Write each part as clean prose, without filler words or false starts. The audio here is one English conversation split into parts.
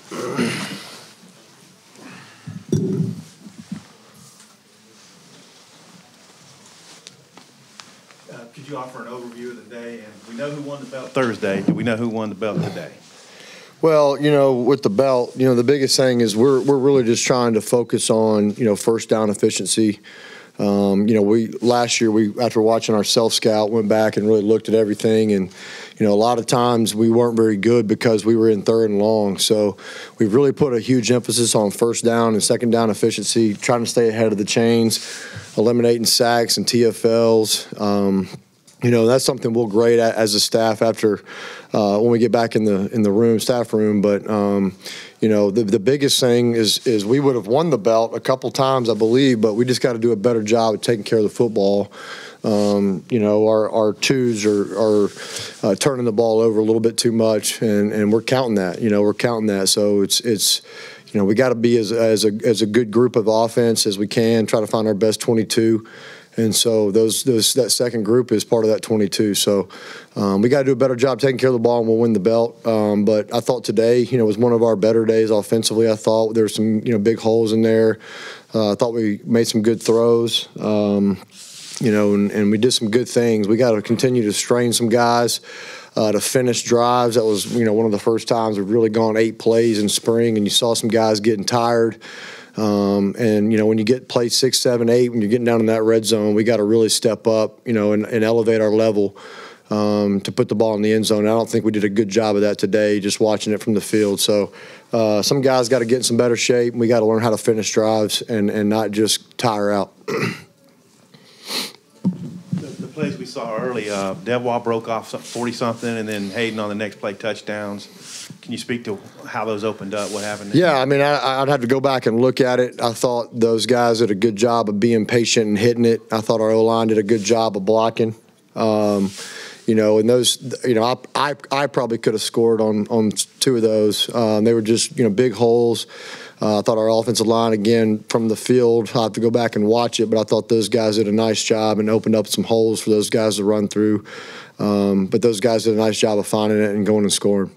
Could you offer an overview of the day? And we know who won the belt Thursday. Do we know who won the belt today? Well, with the belt, the biggest thing is we're really just trying to focus on, first down efficiency. Last year after watching our self-scout, went back and really looked at everything, and a lot of times we weren't very good because we were in third and long. So we've really put a huge emphasis on first down and second down efficiency, trying to stay ahead of the chains, eliminating sacks and TFLs. That's something we'll grade at as a staff after when we get back in the staff room. But the biggest thing is we would have won the belt a couple times, I believe, but we just got to do a better job of taking care of the football. Our twos are turning the ball over a little bit too much, and we're counting that. We're counting that. So it's we got to be as a good group of offense as we can. Try to find our best 22. And so that second group is part of that 22. So we got to do a better job taking care of the ball, and we'll win the belt. But I thought today, was one of our better days offensively. I thought there were some, big holes in there. I thought we made some good throws, and we did some good things. We got to continue to strain some guys to finish drives. That was, one of the first times we've really gone 8 plays in spring, and you saw some guys getting tired. When you get play 6, 7, 8, when you're getting down in that red zone, we got to really step up, and elevate our level to put the ball in the end zone. And I don't think we did a good job of that today, just watching it from the field. So some guys got to get in some better shape, and we got to learn how to finish drives and not just tire out. The plays we saw early, Devois broke off 40-something, and then Hayden on the next play touchdowns. Can you speak to how those opened up, what happened there? Yeah, I'd have to go back and look at it. I thought those guys did a good job of being patient and hitting it. I thought our O-line did a good job of blocking. And those, I probably could have scored on 2 of those. They were just, big holes. I thought our offensive line, again, from the field, I'll have to go back and watch it, but I thought those guys did a nice job and opened up some holes for those guys to run through. But those guys did a nice job of finding it and going and scoring.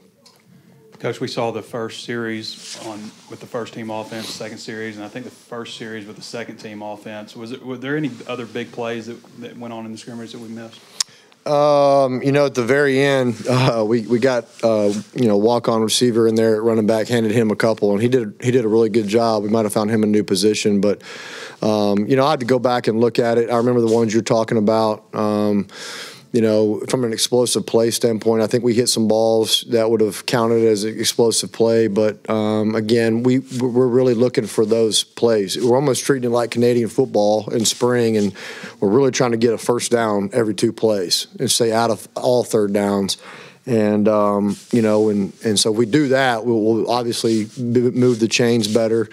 Coach, we saw the first series with the first team offense, second series, and I think the first series with the second team offense. Were there any other big plays that went on in the scrimmage that we missed? At the very end, we got walk-on receiver in there at running back, handed him a couple, and he did a really good job. We might have found him a new position, but I had to go back and look at it. I remember the ones you're talking about. From an explosive play standpoint, I think we hit some balls that would have counted as an explosive play. But, again, we're really looking for those plays. We're almost treating it like Canadian football in spring, and we're really trying to get a first down every 2 plays and stay out of all third downs. And, and so if we do that, we'll obviously move the chains better,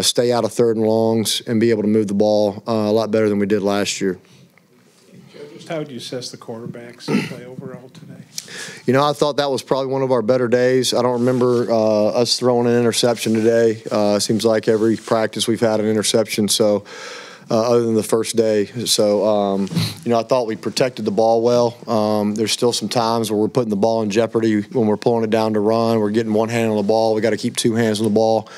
stay out of third and longs, and be able to move the ball a lot better than we did last year. How would you assess the quarterback's play overall today? I thought that was probably one of our better days. I don't remember us throwing an interception today. Seems like every practice we've had an interception, so other than the first day. So, I thought we protected the ball well. There's still some times where we're putting the ball in jeopardy when we're pulling it down to run. We're getting one hand on the ball. We got to keep 2 hands on the ball.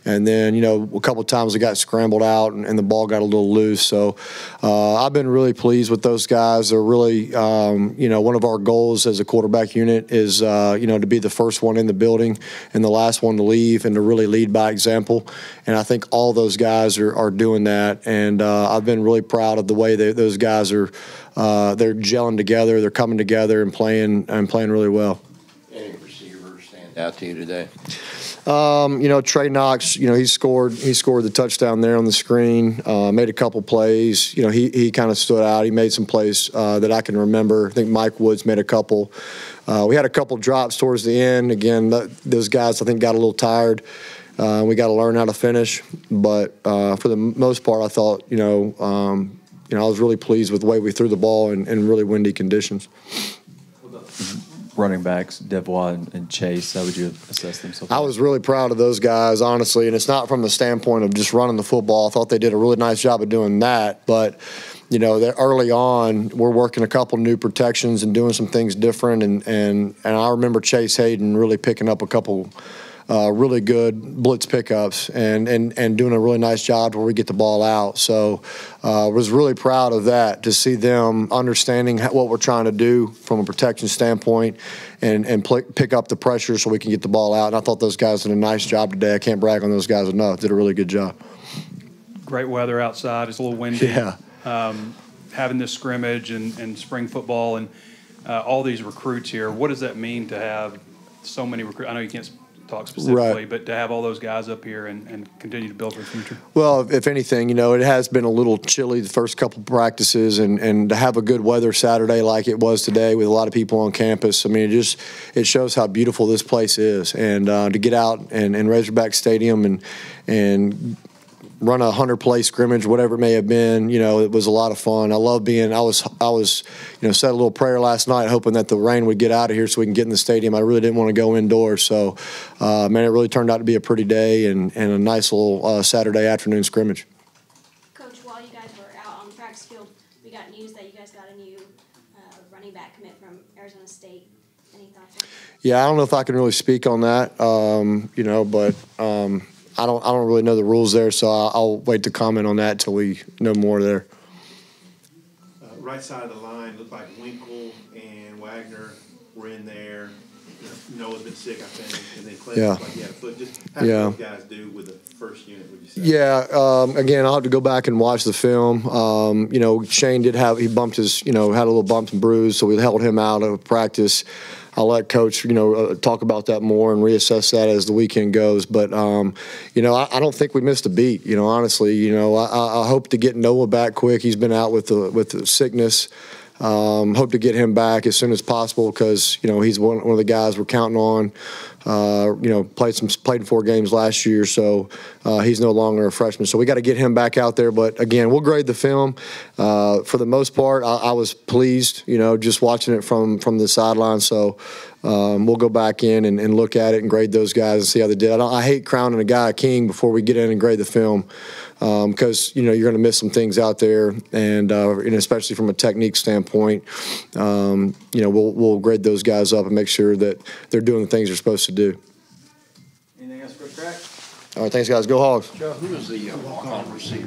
And then, a couple of times we got scrambled out and the ball got a little loose. So I've been really pleased with those guys. They're really, one of our goals as a quarterback unit is, to be the first one in the building and the last one to leave and to really lead by example. And I think all those guys are doing that. And I've been really proud of the way those guys are they're gelling together, they're coming together and playing really well. Any receivers stand out to you today? Trey Knox, he scored the touchdown there on the screen, made a couple plays. He kind of stood out. He made some plays that I can remember. I think Mike Woods made a couple. We had a couple drops towards the end. Again, those guys I think got a little tired. We got to learn how to finish. But for the most part, I thought, I was really pleased with the way we threw the ball in really windy conditions. Running backs, Devois and Chase, how would you assess them so far? I was really proud of those guys, honestly, and it's not from the standpoint of just running the football. I thought they did a really nice job of doing that, but early on, we're working a couple new protections and doing some things different, and I remember Chase Hayden really picking up a couple really good blitz pickups and doing a really nice job where we get the ball out. So was really proud of that, to see them understanding what we're trying to do from a protection standpoint and pick up the pressure so we can get the ball out. And I thought those guys did a nice job today. I can't brag on those guys enough. Did a really good job. Great weather outside. It's a little windy. Yeah. Having this scrimmage and spring football and all these recruits here, what does that mean to have so many recruits? I know you can't talk specifically, Right. but to have all those guys up here and continue to build for the future? Well, if anything, it has been a little chilly the first couple of practices, and to have a good weather Saturday like it was today with a lot of people on campus, I mean, it shows how beautiful this place is. And to get out and Razorback Stadium and run a 100-play scrimmage, whatever it may have been, it was a lot of fun. I love being. I was said a little prayer last night, hoping that the rain would get out of here so we can get in the stadium. I really didn't want to go indoors, so man, it really turned out to be a pretty day and a nice little Saturday afternoon scrimmage. Coach, while you guys were out on the practice field, we got news that you guys got a new running back commit from Arizona State. Any thoughts on that? Yeah, I don't know if I can really speak on that, but. I don't really know the rules there, so I'll wait to comment on that till we know more there. Right side of the line looked like Winkle and Wagner were in there. Noah's been sick, I think, and then Clinton looked like he had a foot. Just how did those guys do with the first unit, would you say? Yeah, again, I'll have to go back and watch the film. Shane he bumped his, had a little bump and bruise, so we held him out of practice. I'll let Coach, talk about that more and reassess that as the weekend goes. But, I don't think we missed a beat. Honestly, I hope to get Noah back quick. He's been out with the sickness. Hope to get him back as soon as possible because he's one of the guys we're counting on. Played in 4 games last year, so he's no longer a freshman. So we got to get him back out there. But again, we'll grade the film. For the most part, I was pleased, just watching it from the sideline. So we'll go back in and look at it and grade those guys and see how they did. I hate crowning a guy a king before we get in and grade the film because you're going to miss some things out there, and especially from a technique standpoint, we'll grade those guys up and make sure that they're doing the things they're supposed to do. Anything else for Craddock? All right, thanks, guys. Go Hogs. Joe, who is the walk-on receiver?